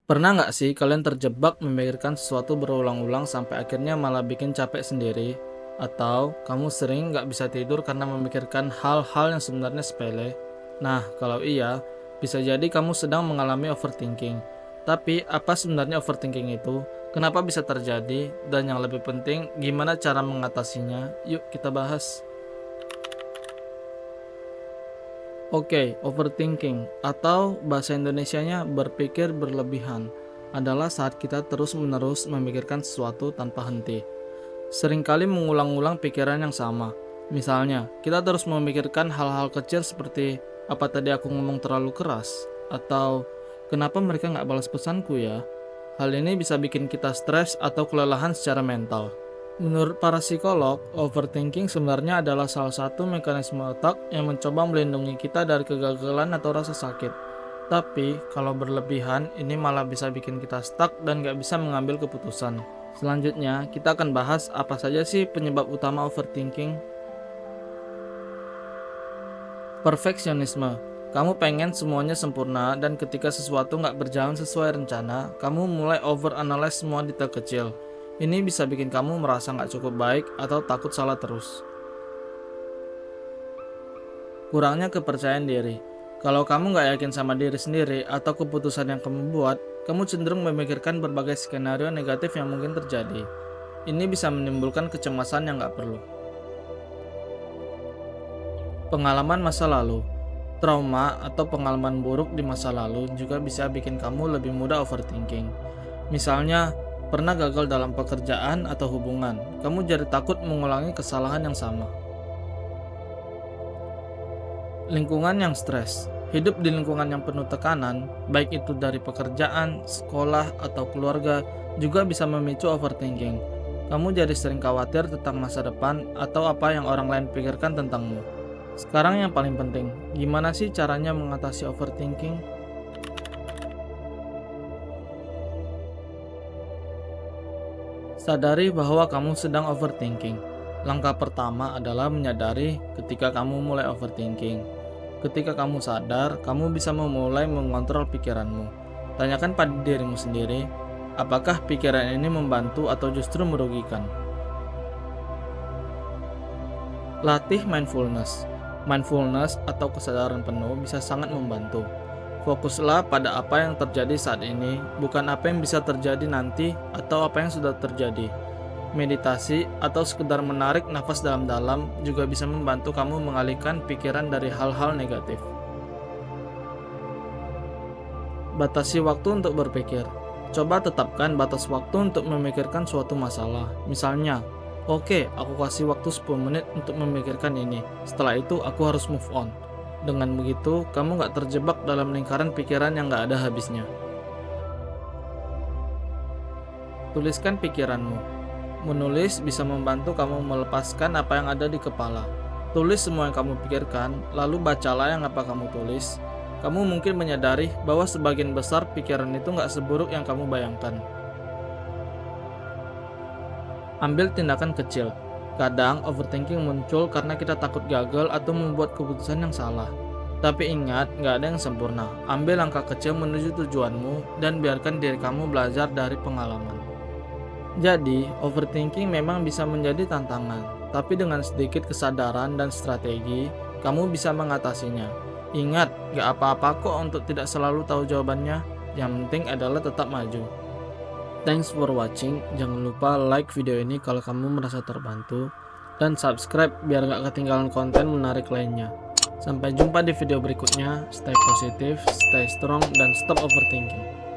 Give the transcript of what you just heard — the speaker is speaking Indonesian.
Pernah nggak sih kalian terjebak memikirkan sesuatu berulang-ulang sampai akhirnya malah bikin capek sendiri? Atau kamu sering nggak bisa tidur karena memikirkan hal-hal yang sebenarnya sepele? Nah, kalau iya, bisa jadi kamu sedang mengalami overthinking. Tapi apa sebenarnya overthinking itu? Kenapa bisa terjadi? Dan yang lebih penting, gimana cara mengatasinya? Yuk kita bahas. Oke, overthinking atau bahasa Indonesianya berpikir berlebihan adalah saat kita terus-menerus memikirkan sesuatu tanpa henti. Seringkali mengulang-ulang pikiran yang sama. Misalnya, kita terus memikirkan hal-hal kecil seperti apa tadi aku ngomong terlalu keras? Atau kenapa mereka nggak balas pesanku ya? Hal ini bisa bikin kita stres atau kelelahan secara mental. Menurut para psikolog, overthinking sebenarnya adalah salah satu mekanisme otak yang mencoba melindungi kita dari kegagalan atau rasa sakit. Tapi, kalau berlebihan, ini malah bisa bikin kita stuck dan gak bisa mengambil keputusan. Selanjutnya, kita akan bahas apa saja sih penyebab utama overthinking. Perfeksionisme. Kamu pengen semuanya sempurna dan ketika sesuatu nggak berjalan sesuai rencana, kamu mulai overanalyze semua detail kecil. Ini bisa bikin kamu merasa nggak cukup baik atau takut salah terus. Kurangnya kepercayaan diri. Kalau kamu nggak yakin sama diri sendiri atau keputusan yang kamu buat, kamu cenderung memikirkan berbagai skenario negatif yang mungkin terjadi. Ini bisa menimbulkan kecemasan yang nggak perlu. Pengalaman masa lalu. Trauma atau pengalaman buruk di masa lalu juga bisa bikin kamu lebih mudah overthinking. Misalnya, pernah gagal dalam pekerjaan atau hubungan, kamu jadi takut mengulangi kesalahan yang sama. Lingkungan yang stres. Hidup di lingkungan yang penuh tekanan, baik itu dari pekerjaan, sekolah, atau keluarga, juga bisa memicu overthinking. Kamu jadi sering khawatir tentang masa depan atau apa yang orang lain pikirkan tentangmu. Sekarang yang paling penting, gimana sih caranya mengatasi overthinking? Sadari bahwa kamu sedang overthinking. Langkah pertama adalah menyadari ketika kamu mulai overthinking. Ketika kamu sadar, kamu bisa memulai mengontrol pikiranmu. Tanyakan pada dirimu sendiri, apakah pikiran ini membantu atau justru merugikan? Latih mindfulness. Mindfulness atau kesadaran penuh bisa sangat membantu. Fokuslah pada apa yang terjadi saat ini, bukan apa yang bisa terjadi nanti atau apa yang sudah terjadi. Meditasi atau sekedar menarik nafas dalam-dalam juga bisa membantu kamu mengalihkan pikiran dari hal-hal negatif. Batasi waktu untuk berpikir. Coba tetapkan batas waktu untuk memikirkan suatu masalah. Misalnya, oke, aku kasih waktu 10 menit untuk memikirkan ini. Setelah itu, aku harus move on. Dengan begitu, kamu nggak terjebak dalam lingkaran pikiran yang nggak ada habisnya. Tuliskan pikiranmu. Menulis bisa membantu kamu melepaskan apa yang ada di kepala. Tulis semua yang kamu pikirkan, lalu bacalah yang apa kamu tulis. Kamu mungkin menyadari bahwa sebagian besar pikiran itu nggak seburuk yang kamu bayangkan. Ambil tindakan kecil. Kadang overthinking muncul karena kita takut gagal atau membuat keputusan yang salah. Tapi ingat, nggak ada yang sempurna. Ambil langkah kecil menuju tujuanmu dan biarkan diri kamu belajar dari pengalaman. Jadi, overthinking memang bisa menjadi tantangan, tapi dengan sedikit kesadaran dan strategi, kamu bisa mengatasinya. Ingat, nggak apa-apa kok untuk tidak selalu tahu jawabannya. Yang penting adalah tetap maju. Thanks for watching. Jangan lupa like video ini kalau kamu merasa terbantu, dan subscribe biar gak ketinggalan konten menarik lainnya. Sampai jumpa di video berikutnya. Stay positive, stay strong, dan stop overthinking.